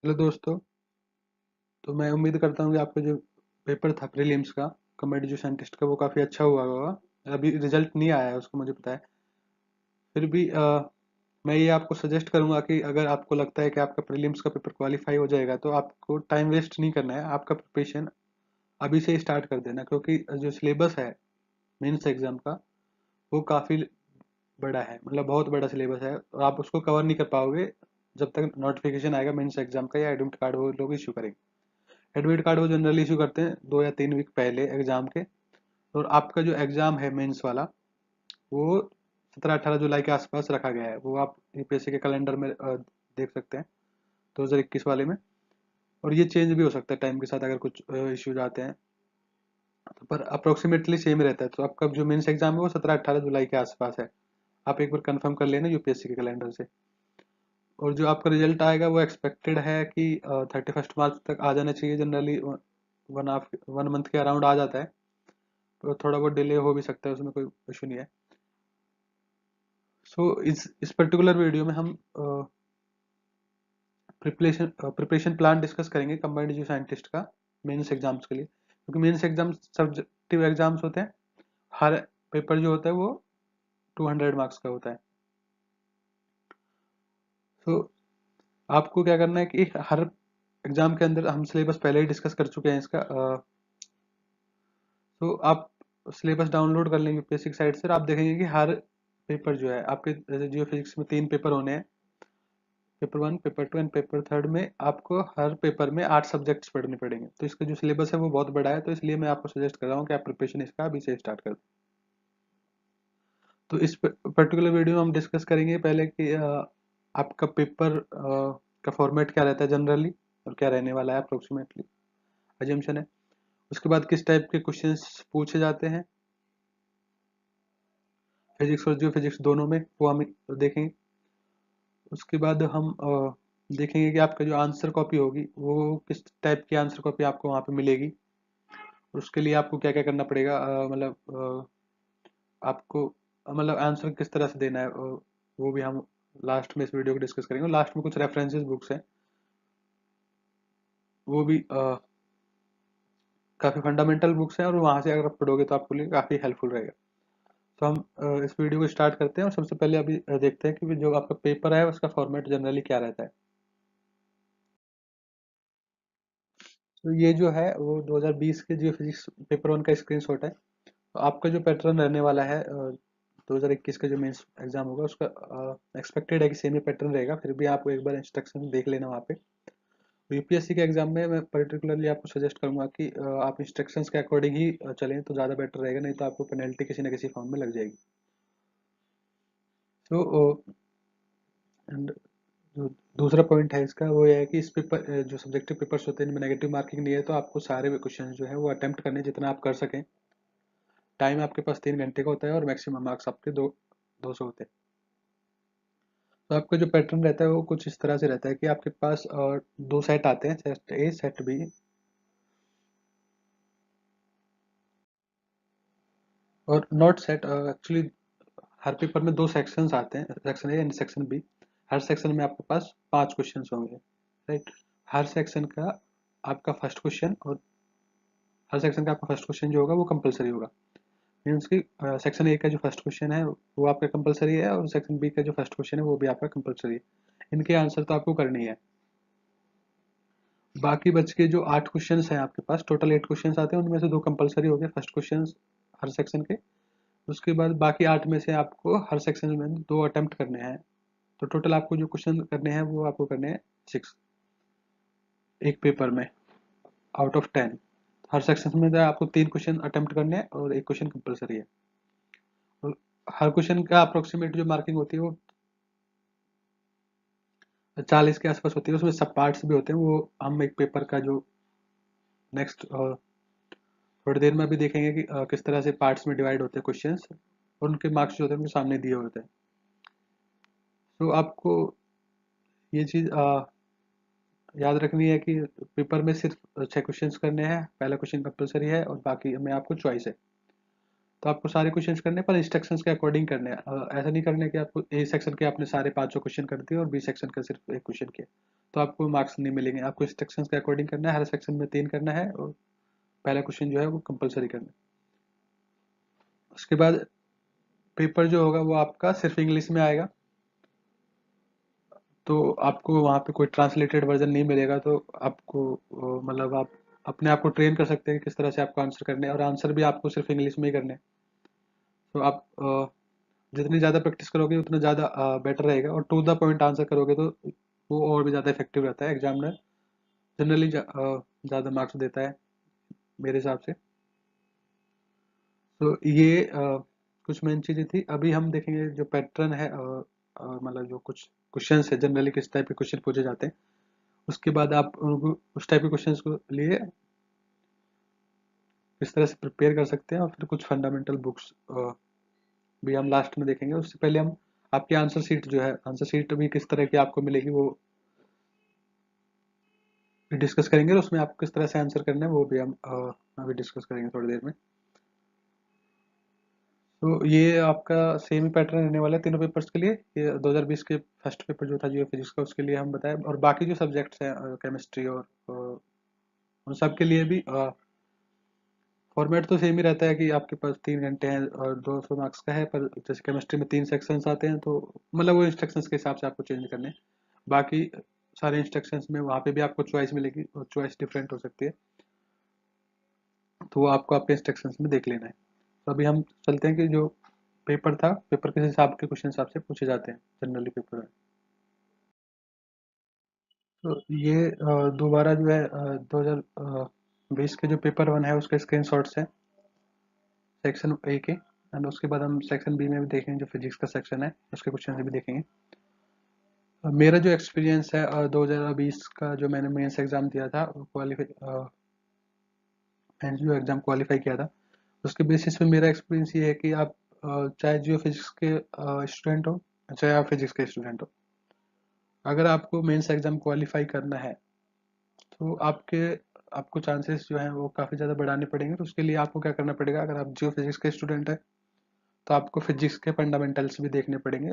Hello दोस्तों। तो मैं उम्मीद करता हूँ कि आपका जो पेपर था प्रीलिम्स का कम्पेटिटिव साइंटिस्ट का वो काफ़ी अच्छा हुआ होगा। अभी रिजल्ट नहीं आया है उसको, मुझे पता है। फिर भी मैं ये आपको सजेस्ट करूंगा कि अगर आपको लगता है कि आपका प्रीलिम्स का पेपर क्वालिफाई हो जाएगा तो आपको टाइम वेस्ट नहीं करना है, आपका प्रिपरेशन अभी से स्टार्ट कर देना, क्योंकि जो सिलेबस है मेंस एग्जाम का वो काफ़ी बड़ा है, मतलब बहुत बड़ा सिलेबस है और आप उसको कवर नहीं कर पाओगे जब तक नोटिफिकेशन आएगा मेंस एग्जाम का या एडमिट कार्ड वो लोग इशू करेंगे। एडमिट कार्ड वो जनरली इशू करते हैं 2 या 3 वीक पहले एग्जाम के। और आपका जो एग्जाम है मेंस वाला वो 17-18 जुलाई के आसपास रखा गया है, वो आप यूपीएससी के कैलेंडर में देख सकते हैं 2021 वाले में। और ये चेंज भी हो सकता है टाइम के साथ अगर कुछ इश्यूज आते हैं, तो पर अप्रोक्सीमेटली सेम रहता है। तो आपका जो मेंस एग्जाम है वो 17-18 जुलाई के आसपास है। आप एक बार कंफर्म कर लेना यूपीएससी के कैलेंडर से। और जो आपका रिजल्ट आएगा वो एक्सपेक्टेड है कि 31 मार्च तक आ जाना चाहिए। जनरली वन मंथ के अराउंड आ जाता है, तो थोड़ा बहुत डिले हो भी सकता है, उसमें कोई इशू नहीं है। इस पर्टिकुलर वीडियो में हम प्रिपरेशन प्लान डिस्कस करेंगे कंबाइंड साइंटिस्ट का मेंस एग्जाम्स के लिए, क्योंकि मेंस एग्जाम सब्जेक्टिव एग्जाम्स होते हैं। हर पेपर जो होता है वो 200 मार्क्स का होता है। तो आपको क्या करना है कि हर एग्जाम के अंदर, हम सिलेबस पहले ही डिस्कस कर चुके हैं इसका, तो आप सिलेबस डाउनलोड कर लेंगे यूपीएससी की साइट से और आप देखेंगे कि हर पेपर जो है आपके, जैसे जियो फिजिक्स में 3 पेपर होने हैं, पेपर 1, पेपर 2 एंड पेपर 3 में आपको हर पेपर में 8 सब्जेक्ट्स पढ़ने पड़ेंगे। तो इसका जो सिलेबस है वो बहुत बड़ा है, तो इसलिए मैं आपको सजेस्ट कर रहा हूँ कि आप प्रिपरेशन इसका अभी से स्टार्ट कर दें। तो इस पर्टिकुलर वीडियो में हम डिस्कस करेंगे पहले कि आपका पेपर का फॉर्मेट क्या रहता है जनरली और क्या रहने वाला है अप्रोक्सीमेटली, अजम्पशन है। उसके बाद किस टाइप के क्वेश्चंस पूछे जाते हैं फिजिक्स और जियो फिजिक्स दोनों में, वो हम देखेंगे। उसके बाद हम देखेंगे कि आपका जो आंसर कॉपी होगी वो किस टाइप की आंसर कॉपी आपको वहाँ पे मिलेगी। उसके लिए आपको क्या क्या करना पड़ेगा, आपको मतलब आंसर किस तरह से देना है, वो भी हम लास्ट में इस वीडियो को डिस्कस करेंगे। लास्ट में कुछ रेफरेंसेस बुक्स हैं, वो भी काफ़ी फंडामेंटल बुक्स हैं और वहाँ से अगर आप पढ़ोगे तो आपके लिए काफ़ी हेल्पफुल रहेगा। तो हम इस वीडियो को स्टार्ट करते हैं और सबसे पहले अभी देखते हैं कि जो आपका पेपर है उसका फॉर्मेट जनरली क्या रहता है। तो ये जो है वो 2020 के जियो फिजिक्स पेपर 1 का स्क्रीनशॉट है। तो आपका जो पैटर्न रहने वाला है 2021 का जो मेंस एग्जाम होगा उसका एक्सपेक्टेड है कि सेम ही पैटर्न रहेगा। फिर भी आपको एक बार इंस्ट्रक्शन देख लेना वहाँ पे। यूपीएससी के एग्जाम में मैं पर्टिकुलरली आपको सजेस्ट करूंगा कि आप इंस्ट्रक्शंस के अकॉर्डिंग ही चलें तो ज़्यादा बेटर रहेगा, नहीं तो आपको पेनल्टी किसी न किसी फॉर्म में लग जाएगी। तो एंड जो दूसरा पॉइंट है इसका वो ये है कि इस पेपर, जो सब्जेक्टिव पेपर्स होते हैं इनमें नेगेटिव मार्किंग नहीं है, तो आपको सारे क्वेश्चन जो है वो अटेम्प्ट करने जितना आप कर सकें। टाइम आपके पास 3 घंटे का होता है और मैक्सिमम मार्क्स आपके 200 होते हैं। तो आपका जो पैटर्न रहता है वो कुछ इस तरह से रहता है कि आपके पास 2 सेट आते हैं, सेट ए सेट बी। और नॉट सेट, एक्चुअली हर पेपर में 2 सेक्शंस आते हैं, section A and section B. हर सेक्शन में आपके पास 5 क्वेश्चन होंगे, राइट। हर सेक्शन का आपका फर्स्ट क्वेश्चन और हर सेक्शन का आपका फर्स्ट क्वेश्चन जो होगा वो कंपलसरी होगा। मीन्स कि सेक्शन ए का जो फर्स्ट क्वेश्चन है वो आपका कंपलसरी है और सेक्शन बी का जो फर्स्ट क्वेश्चन है वो भी आपका कंपलसरी है। इनके आंसर तो आपको करनी है। बाकी बच के जो 8 क्वेश्चन हैं आपके पास, टोटल 8 क्वेश्चन आते हैं, उनमें से 2 कंपलसरी हो गए फर्स्ट क्वेश्चन हर सेक्शन के। उसके बाद बाकी 8 में से आपको हर सेक्शन में 2 अटेम्प्ट करने हैं। तो टोटल आपको जो क्वेश्चन करने हैं वो आपको करने हैं 6 एक पेपर में आउट ऑफ 10। हर सेक्शन में आपको 3 क्वेश्चन अटेम्प्ट करने हैं और एक क्वेश्चन कंपलसरी है। और हर क्वेश्चन का अप्रोक्सीमेट जो मार्किंग होती है वो 40 के आसपास होती है। उसमें सब पार्ट्स भी होते हैं, वो हम एक पेपर का जो नेक्स्ट थोड़ी देर में भी देखेंगे कि किस तरह से पार्ट्स में डिवाइड होते हैं क्वेश्चंस और उनके मार्क्स जो होते हैं उनके सामने दिए होते हैं। तो आपको ये चीज़ याद रखनी है कि पेपर में सिर्फ 6 क्वेश्चंस करने हैं, पहला क्वेश्चन कंपलसरी है और बाकी में आपको चॉइस है। तो आपको सारे क्वेश्चंस करने पर इंस्ट्रक्शंस के अकॉर्डिंग करने हैं। ऐसा नहीं करने कि आपको ए सेक्शन के आपने सारे 500 क्वेश्चन कर दिए और बी सेक्शन का सिर्फ एक क्वेश्चन किया, तो आपको मार्क्स नहीं मिलेंगे। आपको इंस्ट्रक्शंस के अकॉर्डिंग करना है, हर सेक्शन में 3 करना है और पहला क्वेश्चन जो है वो कंपलसरी करना है। उसके बाद पेपर जो होगा वो आपका सिर्फ इंग्लिश में आएगा, तो आपको वहाँ पे कोई ट्रांसलेटेड वर्जन नहीं मिलेगा। तो आपको मतलब आप अपने आप को ट्रेन कर सकते हैं कि किस तरह से आपको आंसर करने हैं, और आंसर भी आपको सिर्फ इंग्लिश में ही करने हैं। तो आप जितनी ज़्यादा प्रैक्टिस करोगे उतना ज़्यादा बेटर रहेगा, और टू द पॉइंट आंसर करोगे तो वो और भी ज़्यादा इफेक्टिव रहता है। एग्जामिनर जनरली ज़्यादा मार्क्स देता है मेरे हिसाब से। तो ये कुछ मेन चीज़ें थी। अभी हम देखेंगे जो पैटर्न है, मतलब जो कुछ क्वेश्चन है जनरली किस टाइप के क्वेश्चन पूछे जाते हैं। उसके बाद आप उनको उस टाइप के क्वेश्चंस को लिए किस तरह से प्रिपेयर कर सकते हैं, और फिर कुछ फंडामेंटल बुक्स भी हम लास्ट में देखेंगे। उससे पहले हम आपकी आंसर शीट जो है, आंसर शीट भी किस तरह की आपको मिलेगी वो भी डिस्कस करेंगे, और उसमें आपको किस तरह से आंसर करना है वो भी हम अभी डिस्कस करेंगे थोड़ी देर में। तो ये आपका सेम ही पैटर्न रहने वाला है तीनों पेपर्स के लिए। ये 2020 के फर्स्ट पेपर जो था जियो फिजिक्स का, उसके लिए हम बताएं, और बाकी जो सब्जेक्ट्स हैं केमिस्ट्री और उन सब के लिए भी फॉर्मेट तो सेम ही रहता है कि आपके पास 3 घंटे हैं और 200 मार्क्स का है। पर जैसे केमिस्ट्री में 3 सेक्शंस आते हैं, तो मतलब वो इंस्ट्रक्शंस के हिसाब से आपको चेंज करने हैं। बाकी सारे इंस्ट्रक्शंस में वहाँ पे भी आपको चॉइस मिलेगी, और चॉइस डिफरेंट हो सकती है, तो वो आपको आपके इंस्ट्रक्शंस में देख लेना है। तो अभी हम चलते हैं कि जो पेपर था, पेपर किस हिसाब के क्वेश्चन आपसे पूछे जाते हैं जनरली पेपर में। तो ये दोबारा जो है 2020 के जो पेपर 1 है उसके स्क्रीन शॉट्स हैं सेक्शन ए के, एंड उसके बाद हम सेक्शन बी में भी देखेंगे जो फिजिक्स का सेक्शन है उसके क्वेश्चन भी देखेंगे। मेरा जो एक्सपीरियंस है 2020 का, जो मैंने मेंस एग्ज़ाम दिया था, क्वालिफाई जो एग्ज़ाम क्वालिफाई किया था, उसके बेसिस पे मेरा एक्सपीरियंस ये है कि आप चाहे जियो फिजिक्स के स्टूडेंट हो, चाहे आप फिजिक्स के स्टूडेंट हो, अगर आपको मेंस एग्ज़ाम क्वालिफाई करना है तो आपको चांसेस जो हैं वो काफ़ी ज़्यादा बढ़ाने पड़ेंगे। तो उसके लिए आपको क्या करना पड़ेगा, अगर आप जियो फिजिक्स के स्टूडेंट हैं तो आपको फिजिक्स के फंडामेंटल्स भी देखने पड़ेंगे।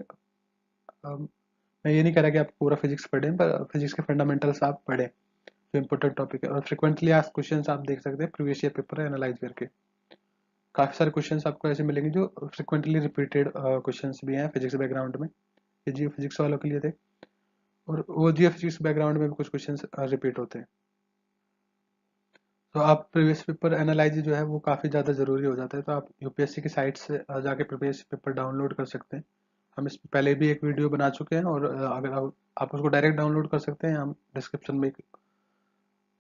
मैं ये नहीं कह रहा कि आप पूरा फिजिक्स पढ़ें, पर फिजिक्स के फंडामेंटल्स आप पढ़ें जो इंपॉर्टेंट टॉपिक है। और फ्रिक्वेंटली आस्क्ड क्वेश्चंस आप देख सकते हैं प्रीवियस ईयर पेपर एनालाइज करके। काफ़ी सारे क्वेश्चंस आपको ऐसे मिलेंगे जो फ्रिक्वेंटली रिपीटेड क्वेश्चंस भी हैं फिजिक्स बैकग्राउंड में, ये जियो फिजिक्स वालों के लिए थे, और वो जियो फिजिक्स बैकग्राउंड में भी कुछ क्वेश्चंस रिपीट होते हैं। तो आप प्रीवियस पेपर एनालाइज जो है वो काफ़ी ज़्यादा ज़रूरी हो जाता है। तो आप यूपीएससी की साइट से जाके प्रीवियस पेपर डाउनलोड कर सकते हैं। हम इस पहले भी एक वीडियो बना चुके हैं, और अगर आप उसको डायरेक्ट डाउनलोड कर सकते हैं, हम डिस्क्रिप्शन में एक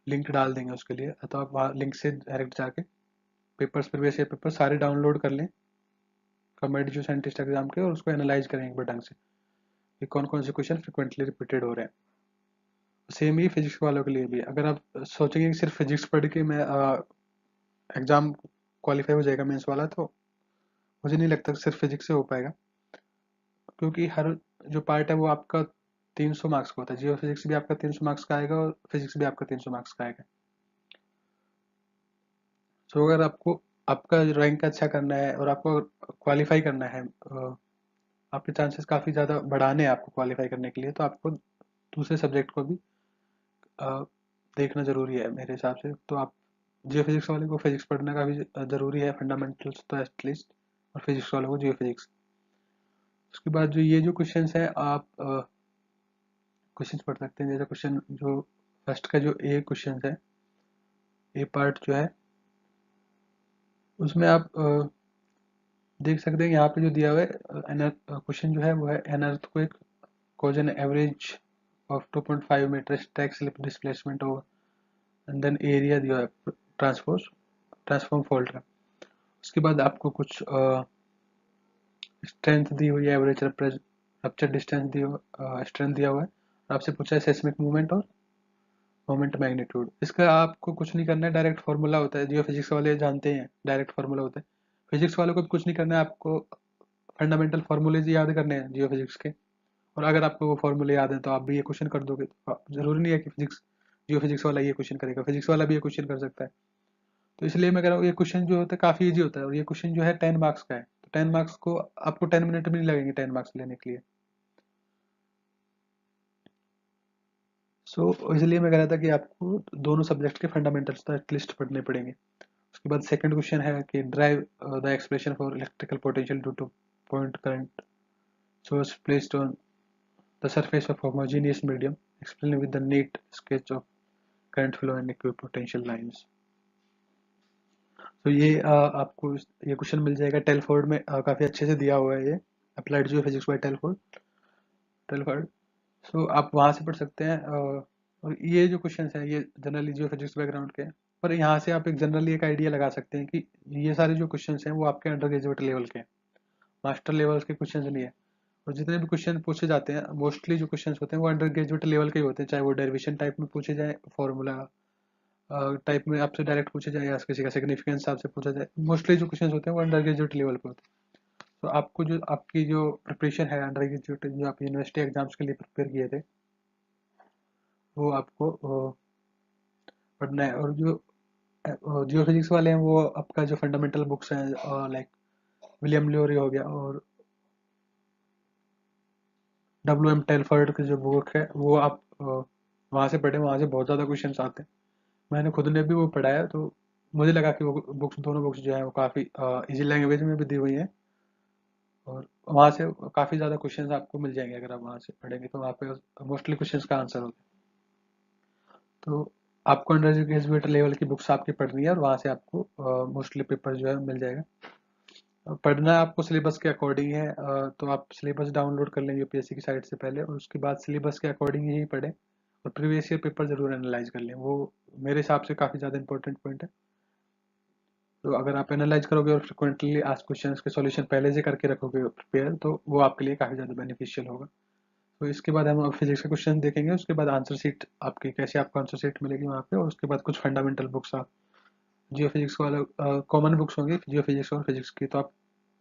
लिंक डाल देंगे उसके लिए, तो आप वहाँ लिंक से डायरेक्ट जाके पेपर्स प्रीवियस ईयर पेपर सारे डाउनलोड कर लें कम्बाइंड जो साइंटिस्ट एग्जाम के, और उसको एनालाइज करें एक बार ढंग से कि कौन कौन से क्वेश्चन फ्रिक्वेंटली रिपीटेड हो रहे हैं। सेम ही फिजिक्स वालों के लिए भी, अगर आप सोचेंगे कि सिर्फ फिजिक्स पढ़ के मैं एग्जाम क्वालिफाई हो जाएगा मेंस वाला, तो मुझे नहीं लगता सिर्फ फिजिक्स से हो पाएगा, क्योंकि हर जो पार्ट है वो आपका 300 मार्क्स का होता है। जियो फिजिक्स भी आपका 300 मार्क्स का आएगा, और फिजिक्स भी आपका 300 मार्क्स का आएगा। तो अगर आपको आपका रैंक अच्छा करना है और आपको क्वालिफाई करना है, आपके चांसेस काफ़ी ज़्यादा बढ़ाने हैं आपको क्वालिफाई करने के लिए, तो आपको दूसरे सब्जेक्ट को भी अ, देखना ज़रूरी है मेरे हिसाब से। तो आप जियो फिजिक्स वाले को फिजिक्स पढ़ना काफ़ी ज़रूरी है, फंडामेंटल्स तो एटलीस्ट, और फिजिक्स वालों को जियो फिजिक्स। उसके बाद जो ये जो क्वेश्चंस हैं आप क्वेश्चंस पढ़ सकते हैं। जैसे क्वेश्चन जो फर्स्ट का जो ए क्वेश्चन है, ए पार्ट जो है उसमें आप देख सकते हैं यहाँ पे जो दिया हुआ है क्वेश्चन जो है वो है an earthquake cause an average of 2.5 metre stack slip displacement over, and then area दिया है ट्रांसफॉर्म फॉल्ट का। उसके बाद आपको कुछ स्ट्रेंथ दी हुई है, average rupture distance the strength दिया हुआ है, और आपसे पूछा है सेस्मिक मूवमेंट और मोमेंट मैग्नीट्यूड। इसका आपको कुछ नहीं करना है, डायरेक्ट फार्मूला होता है, जियो फिजिक्स वाले जानते हैं डायरेक्ट फार्मूला होता है। फिजिक्स वालों को भी कुछ नहीं करना है, आपको फंडामेंटल फार्मूलेज याद करने हैं जियो फिजिक्स के, और अगर आपको वो फार्मूले याद है तो आप भी ये क्वेश्चन कर दोगे। तो जरूरी नहीं है कि फिजिक्स जियो फिजिक्स वाला ये क्वेश्चन करेगा, फिजिक्स वाला भी ये क्वेश्चन कर सकता है। तो इसलिए मैं कह रहा हूँ ये क्वेश्चन जो होता है काफ़ी ईजी होता है, और ये क्वेश्चन जो है 10 मार्क्स का है। तो 10 मार्क्स को आपको 10 मिनट भी नहीं लगेंगे 10 मार्क्स लेने के लिए। सो इसलिए मैं कह रहा था कि आपको दोनों सब्जेक्ट के फंडामेंटल्स तो एटलीस्ट पढ़ने पड़ेंगे। उसके बाद सेकंड क्वेश्चन है कि drive the expression for electrical potential due two point current source placed on the surface of homogeneous medium explain with the NEET sketch of current flow and equipotential lines. तो ये आपको ये question मिल जाएगा Telford में, काफ़ी अच्छे से दिया हुआ है ये, अप्लाइड जियोफिजिक्स बाय टेलफोर्ड। सो आप वहाँ से पढ़ सकते हैं। और ये जो क्वेश्चन हैं ये जनरली जियोफिजिक्स बैकग्राउंड के हैं, पर यहाँ से आप एक जनरली एक आइडिया लगा सकते हैं कि ये सारे जो क्वेश्चन हैं वो आपके अंडर ग्रेजुएट लेवल के हैं, मास्टर लेवल के क्वेश्चन नहीं है। और जितने भी क्वेश्चन पूछे जाते हैं मोस्टली जो क्वेश्चन होते हैं वो अंडर ग्रेजुएट लेवल के ही होते हैं, चाहे वो डेरिवेशन टाइप में पूछे जाए, फॉर्मूला टाइप में आपसे डायरेक्ट पूछे जाए, या किसी का सिग्निफिकेंस आपसे पूछा जाए, मोस्टली जो क्वेश्चन होते हैं वो अंडर ग्रेजुएट लेवल पे होते हैं। तो आपको जो आपकी जो प्रिपरेशन है अंडर ग्रेजुएट, जो आप यूनिवर्सिटी एग्जाम्स के लिए प्रिपेयर किए थे, वो आपको पढ़ना है। और जो जियो फिजिक्स वाले हैं वो आपका जो फंडामेंटल बुक्स हैं लाइक विलियम लियोरी हो गया और डब्ल्यू एम टेलफर्ड की जो बुक है वो आप वहाँ से पढ़ें, वहाँ से बहुत ज़्यादा क्वेश्चन आते हैं। मैंने खुद ने भी वो पढ़ा है, तो मुझे लगा कि वो बुक्स, दोनों बुक्स जो है वो काफ़ी इजी लैंग्वेज में भी दी हुई हैं, और वहाँ से काफ़ी ज़्यादा क्वेश्चंस आपको मिल जाएंगे अगर आप वहाँ से पढ़ेंगे, तो वहाँ पे मोस्टली क्वेश्चंस का आंसर होता है। तो आपको अंडर ग्रेजुएट लेवल की बुक्स आपकी पढ़नी है और वहाँ से आपको मोस्टली पेपर जो है मिल जाएगा। पढ़ना आपको सिलेबस के अकॉर्डिंग है, तो आप सिलेबस डाउनलोड कर लें यूपीएससी की साइट से पहले, और उसके बाद सिलेबस के अकॉर्डिंग ही पढ़ें, और प्रीवियस ईयर पेपर जरूर एनालाइज कर लें, वो मेरे हिसाब से काफ़ी ज़्यादा इंपॉर्टेंट पॉइंट है। तो अगर आप एनालाइज करोगे और फ्रिक्वेंटली आस्क्ड क्वेश्चंस के सॉल्यूशन पहले से करके रखोगे प्रिपेयर, तो वो आपके लिए काफ़ी ज़्यादा बेनिफिशियल होगा। तो इसके बाद हम फिजिक्स के क्वेश्चन देखेंगे, उसके बाद आंसर सीट आपकी कैसे आपको आंसर सीट मिलेगी वहाँ पे, और उसके बाद कुछ फंडामेंटल बुक्स आप जियो फिजिक्स वाला कॉमन बुक्स होंगी जियो फिजिक्स और फिजिक्स की, तो आप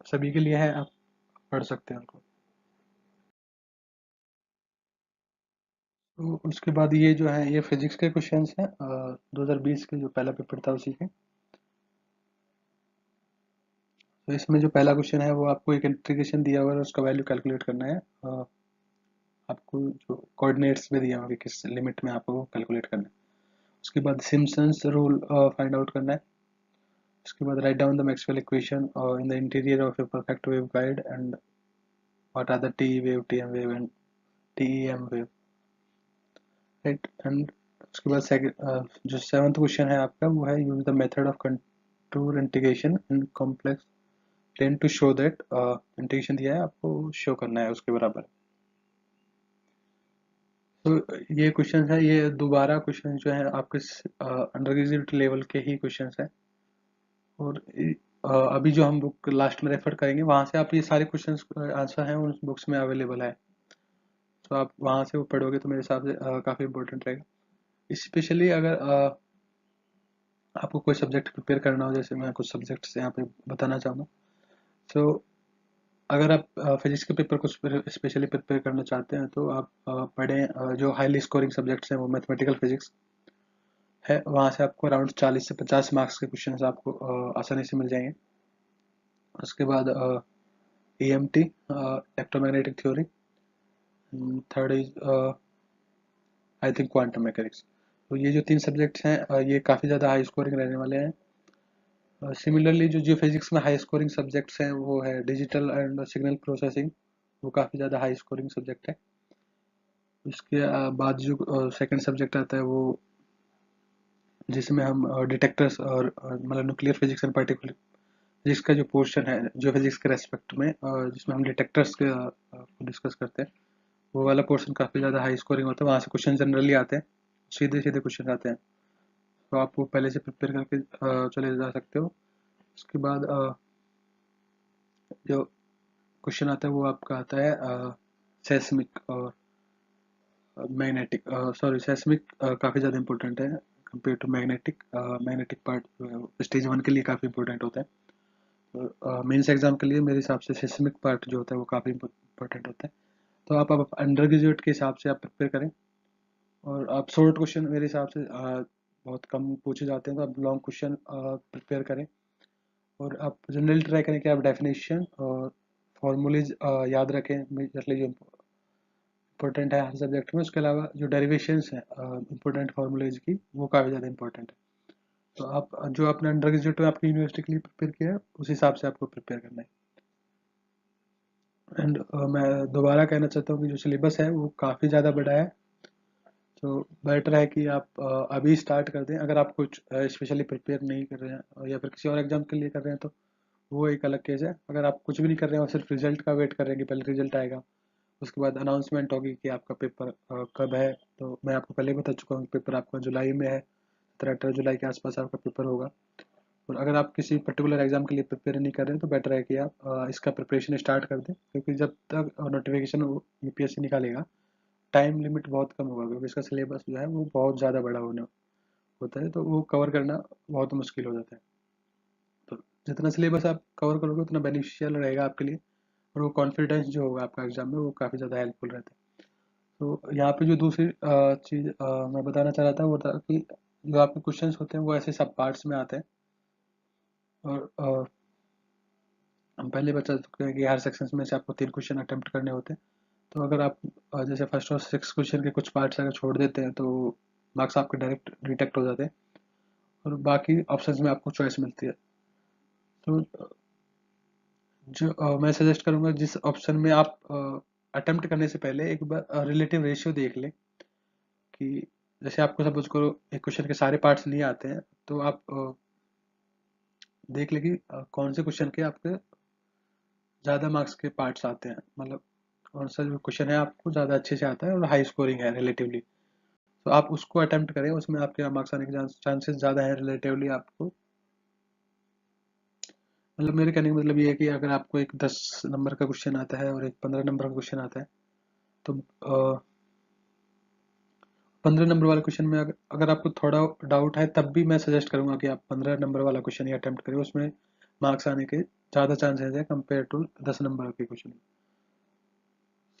सभी के लिए हैं, आप पढ़ सकते हैं उनको। तो उसके बाद ये जो है ये फिजिक्स के क्वेश्चंस हैं 2020 के जो पहला पेपर था उसी के। तो इसमें जो पहला क्वेश्चन है वो आपको एक इंटीग्रेशन दिया हुआ है और उसका वैल्यू कैलकुलेट करना है। आपको जो कोऑर्डिनेट्स में दिया होगा किस लिमिट में आपको कैलकुलेट करना है। उसके बाद सिम्पसन्स रूल फाइंड आउट करना है। उसके बाद write down the Maxwell equation in the interior of a perfect wave guide and what are the T wave, T M wave and T M wave, right. And उसके बाद second जो seventh question है आपका वो है use the method of contour integration in complex plane to show that, integration दिया है आपको शो करना है उसके बराबर। तो ये क्वेश्चन है, ये दोबारा क्वेश्चन जो है आपके अंडर ग्रेजुएट लेवल के ही क्वेश्चन हैं। और अभी जो हम बुक लास्ट में रेफर करेंगे वहाँ से आप ये सारे क्वेश्चन आंसर हैं उन बुक्स में अवेलेबल है, तो आप वहाँ से वो पढ़ोगे तो मेरे हिसाब से काफ़ी इंपॉर्टेंट रहेगा। स्पेशली अगर आपको कोई सब्जेक्ट प्रिपेयर करना हो, जैसे मैं कुछ सब्जेक्ट्स यहाँ पे बताना चाहूँगा। तो अगर आप फिजिक्स के पेपर को स्पेशली प्रिपेयर करना चाहते हैं तो आप पढ़ें, जो हाईली स्कोरिंग सब्जेक्ट्स हैं वो मैथमेटिकल फिजिक्स है, वहाँ से आपको अराउंड 40 से 50 मार्क्स के क्वेश्चन आपको आसानी से मिल जाएंगे। उसके बाद E M T, electromagnetic theory, third is I think quantum mechanics. तो ये जो तीन सब्जेक्ट्स हैं ये काफ़ी ज़्यादा हाई स्कोरिंग रहने वाले हैं। सिमिलरली जो जियो फिजिक्स में हाई स्कोरिंग सब्जेक्ट्स हैं वो है डिजिटल एंड सिग्नल प्रोसेसिंग, वो काफ़ी ज़्यादा हाई स्कोरिंग सब्जेक्ट है। उसके बाद जो सेकंड सब्जेक्ट आता है वो जिसमें हम डिटेक्टर्स और मतलब nuclear physics and particular physics का जो पोर्शन है जो फिजिक्स के रेस्पेक्ट में जिसमें हम डिटेक्टर्स के को डिस्कस करते हैं, वो वाला पोर्शन काफ़ी ज़्यादा हाई स्कोरिंग होता है, वहाँ से क्वेश्चन जनरली आते हैं, सीधे सीधे क्वेश्चन आते हैं, तो आप वो पहले से प्रिपेयर करके चले जा सकते हो। उसके बाद जो क्वेश्चन आता है वो आपका आता है सेस्मिक और मैग्नेटिक, सॉरी सेस्मिक काफ़ी ज़्यादा इंपॉर्टेंट है compare to magnetic. Magnetic part stage one के लिए काफ़ी इंपॉर्टेंट होता है, तो मेंस एग्जाम के लिए मेरे हिसाब से सेस्मिक पार्ट जो होता है वो काफ़ी इंपॉर्टेंट होता है। तो आप अंडर ग्रेजुएट के हिसाब से आप प्रिपेयर करें, और आप शॉर्ट क्वेश्चन मेरे हिसाब से बहुत कम पूछे जाते हैं, तो आप लॉन्ग क्वेश्चन प्रिपेयर करें। और आप जनरली ट्राई करें कि आप डेफिनेशन और फॉर्मूलेज याद रखें, मेजरली जो इम्पोर्टेंट है हर सब्जेक्ट में। उसके अलावा जो डेरिवेशंस हैं इम्पोर्टेंट फार्मूलेज की, वो काफ़ी ज़्यादा इंपॉर्टेंट है। तो आप जो आपने अंडर ग्रेजुएट में आपकी यूनिवर्सिटी के लिए प्रिपेयर किया है, उस हिसाब से आपको प्रिपेयर करना है। एंड मैं दोबारा कहना चाहता हूँ कि जो सिलेबस है वो काफ़ी ज़्यादा बड़ा है। तो बेटर है कि आप अभी स्टार्ट कर दें। अगर आप कुछ स्पेशली प्रिपेयर नहीं कर रहे हैं या फिर किसी और एग्जाम के लिए कर रहे हैं, तो वो एक अलग केस है। अगर आप कुछ भी नहीं कर रहे हैं और सिर्फ रिजल्ट का वेट कर रहे हैं कि पहले रिजल्ट आएगा, उसके बाद अनाउंसमेंट होगी कि आपका पेपर कब है, तो मैं आपको पहले बता चुका हूँ कि पेपर आपका जुलाई में है, 17-18 जुलाई के आसपास आपका पेपर होगा। और अगर आप किसी पर्टिकुलर एग्जाम के लिए प्रिपेयर नहीं कर रहे हैं, तो बेटर है कि आप इसका प्रिपरेशन स्टार्ट कर दें, क्योंकि जब तक नोटिफिकेशन यूपीएससी निकालेगा, टाइम लिमिट बहुत कम होगा, क्योंकि इसका सिलेबस जो है वो बहुत ज़्यादा बड़ा होने होता है, तो वो कवर करना बहुत मुश्किल हो जाता है। तो जितना सिलेबस आप कवर करोगे उतना बेनिफिशियल रहेगा आपके लिए, और वो कॉन्फिडेंस जो होगा आपका एग्जाम में, वो काफ़ी ज़्यादा हेल्पफुल रहता है। तो यहाँ पे जो दूसरी चीज़ मैं बताना चाह रहा था वो था कि जो आपके क्वेश्चंस होते हैं वो ऐसे सब पार्ट्स में आते हैं। और हम पहले बता चुके हैं कि हर सेक्शन में से आपको 3 क्वेश्चन अटेम्प्ट करने होते हैं। तो अगर आप जैसे फर्स्ट और 6 क्वेश्चन के कुछ पार्ट्स अगर छोड़ देते हैं, तो मार्क्स आपके डायरेक्ट डिटेक्ट हो जाते हैं, और बाकी ऑप्शंस में आपको चॉइस मिलती है। तो जो मैं सजेस्ट करूँगा, जिस ऑप्शन में आप अटेम्प्ट करने से पहले एक बार रिलेटिव रेशियो देख लें, कि जैसे आपको सपोज करो एक क्वेश्चन के सारे पार्ट्स नहीं आते हैं, तो आप देख लें कि कौन से क्वेश्चन के आपके ज़्यादा मार्क्स के पार्ट्स आते हैं, मतलब कौन सा जो क्वेश्चन है आपको ज़्यादा अच्छे से आता है और हाई स्कोरिंग है रिलेटिवली, तो आप उसको अटेम्प्ट करें, उसमें आपके मार्क्स आने के चांसेस ज़्यादा है रिलेटिवली आपको। मतलब मेरे कहने का मतलब ये है कि अगर आपको एक 10 नंबर का क्वेश्चन आता है और एक 15 नंबर का क्वेश्चन आता है, तो 15 नंबर वाले क्वेश्चन में अगर आपको थोड़ा डाउट है, तब भी मैं सजेस्ट करूंगा कि आप 15 नंबर वाला क्वेश्चन ही अटेम्प्ट करें, उसमें मार्क्स आने के ज़्यादा चांसेस है कंपेयर टू 10 नंबर के क्वेश्चन।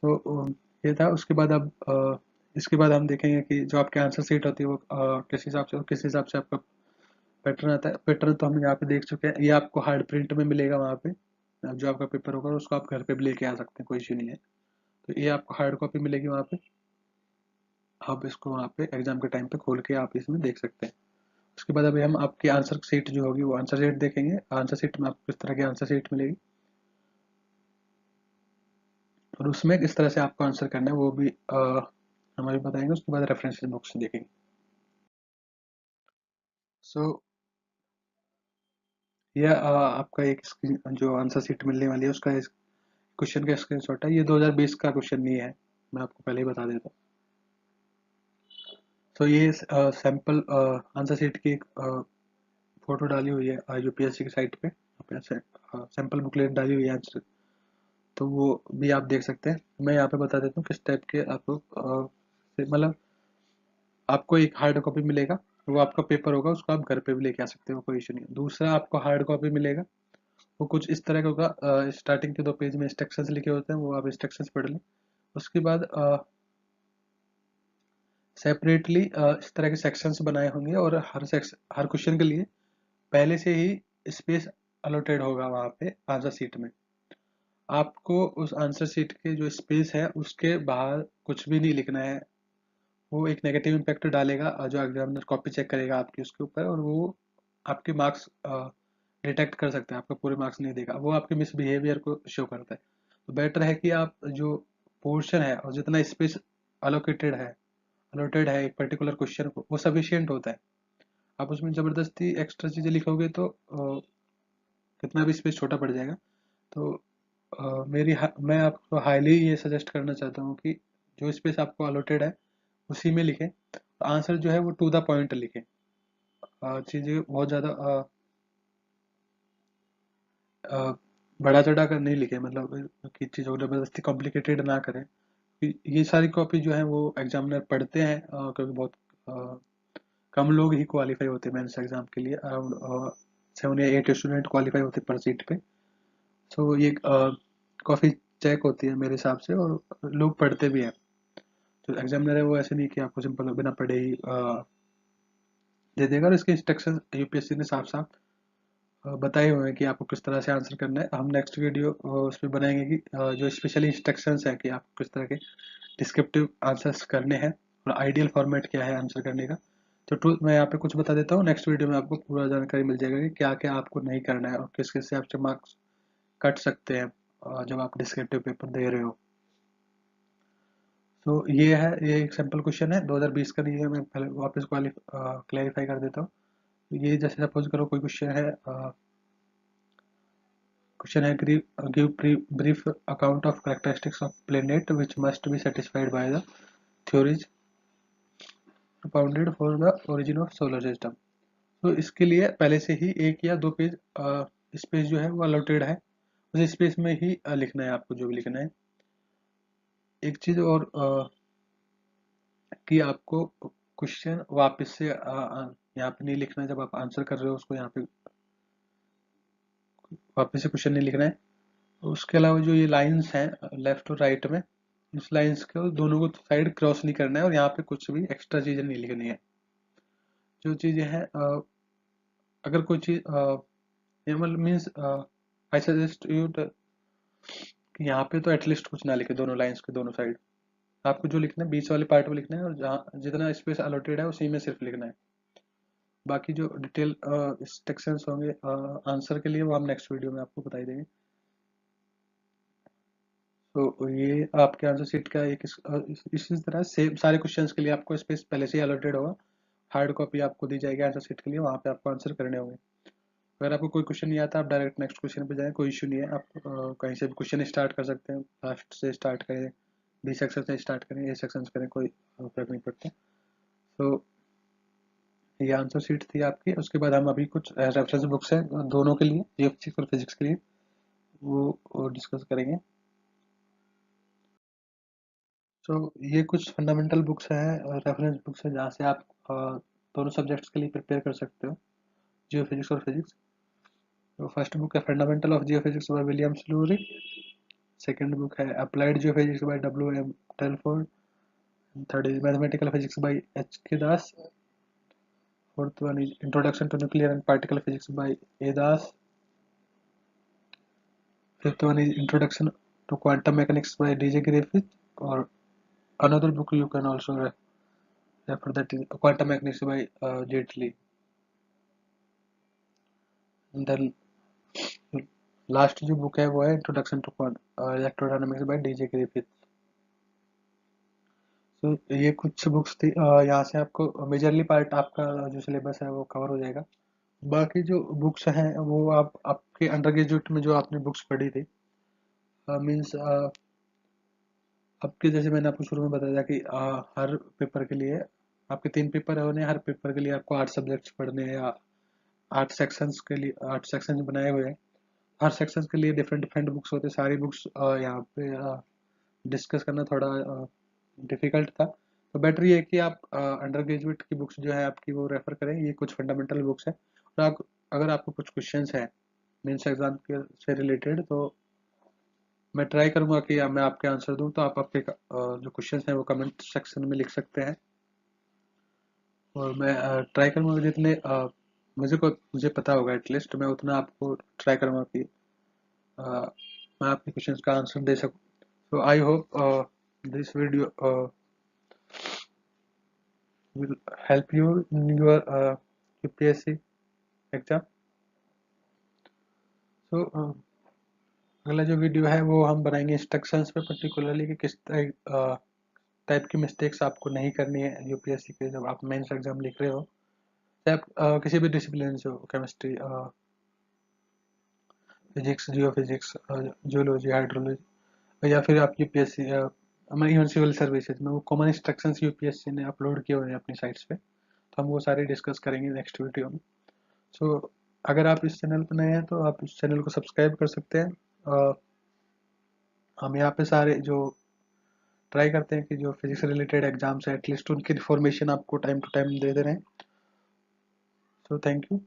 तो ये था। उसके बाद अब इसके बाद हम देखेंगे कि जो आपके आंसर सीट होती है वो किस हिसाब से और किस हिसाब से आपका पैटर्न आता है। पैटर्न तो हम यहाँ पे देख चुके हैं, ये आपको हार्ड प्रिंट में मिलेगा वहाँ पे। अब जो आपका पेपर होगा उसको आप घर पे भी लेके आ सकते हैं, कोई इशू नहीं है। तो ये आपको हार्ड कॉपी मिलेगी वहाँ पे, आप इसको वहाँ पे एग्जाम के टाइम पे खोल के आप इसमें देख सकते हैं। उसके बाद अभी हम आपकी आंसर सीट जो होगी वो आंसर सीट देखेंगे। आंसर सीट में आपको किस तरह की आंसर सीट मिलेगी, और उसमें किस तरह से आपको आंसर करना है वो भी हम अभी बताएंगे। उसके बाद रेफरेंसेस बुक्स देखेंगे। सो यह आपका एक जो आंसर सीट मिलने वाली है उसका क्वेश्चन का स्क्रीनशॉट है। ये 2020 का क्वेश्चन नहीं है, मैं आपको पहले ही बता देता हूँ। तो ये सैम्पल आंसर सीट की एक फोटो डाली हुई है यूपीएससी की साइट पे, सैम्पल बुकलेट डाली हुई है आंसर, तो वो भी आप देख सकते हैं। मैं यहाँ पे बता देता हूँ किस टाइप के आपको मतलब आपको एक हार्ड कॉपी मिलेगा, वो आपका पेपर होगा, उसको आप घर पे भी लेके आ सकते हो, कोई इशू नहीं है। दूसरा आपको हार्ड कॉपी मिलेगा, वो कुछ इस तरह का होगा। स्टार्टिंग के 2 पेज में इंस्ट्रक्शंस लिखे होते हैं, वो आप इंस्ट्रक्शंस पढ़ लें। उसके बाद सेपरेटली इस तरह के सेक्शंस बनाए होंगे, और हर क्वेश्चन के लिए पहले से ही स्पेस अलॉटेड होगा वहाँ पे आंसर सीट में। आपको उस आंसर सीट के जो स्पेस है उसके बाहर कुछ भी नहीं लिखना है। वो एक नेगेटिव इम्पैक्ट डालेगा, जो एग्जामिनर कॉपी चेक करेगा आपकी उसके ऊपर, और वो आपके मार्क्स डिटेक्ट कर सकते हैं, आपका पूरे मार्क्स नहीं देगा, वो आपके मिसबिहेवियर को शो करता है। तो बेटर है कि आप जो पोर्शन है और जितना स्पेस अलोकेटेड है अलॉटेड है एक पर्टिकुलर क्वेश्चन को, वो सफिशियंट होता है। आप उसमें ज़बरदस्ती एक्स्ट्रा चीज़ें लिखोगे तो कितना भी स्पेस छोटा पड़ जाएगा। तो मैं आपको हाईली ये सजेस्ट करना चाहता हूँ कि जो स्पेस आपको अलॉटेड है उसी में लिखें। तो आंसर जो है वो टू द पॉइंट लिखें, चीज़ें बहुत ज़्यादा अ, बढ़ा चढ़ा कर नहीं लिखें, मतलब कि चीज़ों को ज़बरदस्ती कॉम्प्लिकेटेड ना करें। ये सारी कॉपी जो है वो एग्जामिनर पढ़ते हैं, क्योंकि बहुत अ, कम लोग ही क्वालिफाई होते हैं मेंस एग्जाम के लिए। अराउंड 7 या 8 स्टूडेंट क्वालिफाई होते हैं पर सीट पे। सो ये काफ़ी चेक होती है मेरे हिसाब से, और लोग पढ़ते भी हैं। जो एग्जामिनर है वो ऐसे नहीं कि आपको सिंपल बिना पढ़े ही दे देगा। और इसके इंस्ट्रक्शन यूपीएससी ने साफ साफ बताए हुए हैं कि आपको किस तरह से आंसर करना है। हम नेक्स्ट वीडियो उस पर बनाएंगे कि जो स्पेशली इंस्ट्रक्शंस है कि आपको किस तरह के डिस्क्रिप्टिव आंसर्स करने हैं और आइडियल फॉर्मेट क्या है आंसर करने का। तो मैं यहाँ पे कुछ बता देता हूँ, नेक्स्ट वीडियो में आपको पूरा जानकारी मिल जाएगा कि क्या क्या आपको नहीं करना है और किस किस से आपसे मार्क्स कट सकते हैं जब आप डिस्क्रिप्टिव पेपर दे रहे हो। तो ये एक सिंपल क्वेश्चन है 2020 का, नहीं है, मैं पहले वापस क्लैरिफाई कर देता हूँ। ये जैसे सपोज करो कोई क्वेश्चन है give brief account of characteristics of planet which must be satisfied by the theories propounded for the origin of solar system. तो इसके लिए पहले से ही एक या दो पेज स्पेस जो है वो अलॉटेड है, उस स्पेस में ही लिखना है आपको जो भी लिखना है। एक चीज और कि आपको क्वेश्चन वापस से यहाँ पे नहीं लिखना है, जब आप आंसर कर रहे हो उसको यहाँ पे वापस से क्वेश्चन नहीं लिखना है। उसके अलावा जो ये लाइंस हैं लेफ्ट और राइट में, इस लाइंस को दोनों को साइड क्रॉस नहीं करना है और यहाँ पे कुछ भी एक्स्ट्रा चीजें नहीं लिखनी है। जो चीजें हैं अगर कोई चीज मीन्स आई सजेस्ट यू कि यहाँ पे तो एटलीस्ट कुछ ना लिखे दोनों लाइंस के दोनों साइड। आपको जो लिखना है बीच वाले पार्ट में लिखना है और जहाँ जितना स्पेस अलॉटेड है उसी में सिर्फ लिखना है। बाकी जो डिटेल इंस्ट्रक्शंस होंगे आंसर के लिए वो हम नेक्स्ट वीडियो में आपको बताई देंगे। तो ये आपके आंसर शीट का एक इसी तरह सेम सारे क्वेश्चंस के लिए आपको स्पेस पहले से ही अलॉटेड होगा। हार्ड कॉपी आपको दी जाएगी आंसर शीट के लिए, वहाँ पे आपको आंसर करने होंगे। अगर आपको कोई क्वेश्चन नहीं आता आप डायरेक्ट नेक्स्ट क्वेश्चन पे जाएं, कोई इशू नहीं है। आप कहीं से भी क्वेश्चन स्टार्ट कर सकते हैं, लास्ट से स्टार्ट करें, बी सेक्शन से स्टार्ट करें, ए सेक्शन से करें, कोई फर्क नहीं पड़ता। तो ये आंसर शीट थी आपकी। उसके बाद हम अभी कुछ रेफरेंस बुक्स हैं दोनों के लिए, जीएफएस और फिजिक्स के लिए, वो डिस्कस करेंगे। तो ये कुछ फंडामेंटल बुक्स हैं, रेफरेंस बुक्स हैं, जहाँ से आप दोनों सब्जेक्ट्स के लिए प्रिपेयर कर सकते हो, जियो फिजिक्स और फिजिक्स। तो फर्स्ट बुक है fundamental of geophysics by Williams Lowrie. Second book है applied geophysics by W M Telford. Third is mathematical physics by H K Das. Fourth one is introduction to nuclear and particle physics by A Das. Fifth one is introduction to quantum mechanics by DJ Griffith. और another book you can also refer that is quantum mechanics by Jet Li. And then last जो book है वो है introduction to electrodynamics by DJ Griffith. तो ये कुछ books थी, यहाँ से आपको मेजरली पार्ट आपका जो सिलेबस है वो कवर हो जाएगा। बाकी जो बुक्स हैं वो आप आपके अंडर ग्रेजुएट में जो आपने बुक्स पढ़ी थी, मीन्स आपके जैसे मैंने आपको शुरू में बताया था कि हर पेपर के लिए आपके 3 पेपर होने, हर पेपर के लिए आपको 8 सब्जेक्ट्स पढ़ने हैं या 8 सेक्शंस के लिए 8 सेक्शंस बनाए हुए हैं। हर सेक्शंस के लिए डिफरेंट डिफरेंट बुक्स होते हैं। सारी बुक्स यहाँ पे डिस्कस करना थोड़ा डिफिकल्ट था, तो बेटर ये है कि आप अंडर ग्रेजुएट की बुक्स जो है आपकी वो रेफर करें। ये कुछ फंडामेंटल बुक्स है और अगर आपको कुछ क्वेश्चंस हैं मेंस एग्जाम के से रिलेटेड, तो मैं ट्राई करूंगा कि मैं आपके आंसर दूं। तो आप आपके जो क्वेश्चंस हैं वो कमेंट सेक्शन में लिख सकते हैं और मैं ट्राई करूंगा जितने मुझे पता होगा एटलीस्ट मैं उतना आपको ट्राई करूंगा कि मैं आपके क्वेश्चंस का आंसर दे सकूं। So I hope this video will help you in your UPSC exam. तो अगला जो वीडियो है वो हम बनाएंगे इंस्ट्रक्शंस पे, पर्टिकुलरली कि किस टाइप की मिस्टेक्स आपको नहीं करनी है यूपीएससी के जब आप मेंस एग्जाम लिख रहे हो, चाहे आप किसी भी डिसिप्लिन से हो, केमिस्ट्री, फिजिक्स, जियो फिजिक्स, जियोलॉजी, हाइड्रोलॉजी, या फिर आप यूपीएससी इवन सिविल सर्विसेज में वो कॉमन इंस्ट्रक्शंस यूपीएससी ने अपलोड किए हुए हैं अपनी साइट्स पे, तो हम वो सारे डिस्कस करेंगे नेक्स्ट वीडियो में। सो अगर आप इस चैनल पर नए हैं तो आप इस चैनल को सब्सक्राइब कर सकते हैं। हम यहाँ पे सारे जो ट्राई करते हैं कि जो फिजिक्स रिलेटेड एग्जाम्स है एटलीस्ट उनकी इन्फॉर्मेशन आपको टाइम टू टाइम दे दे रहे हैं। So thank you.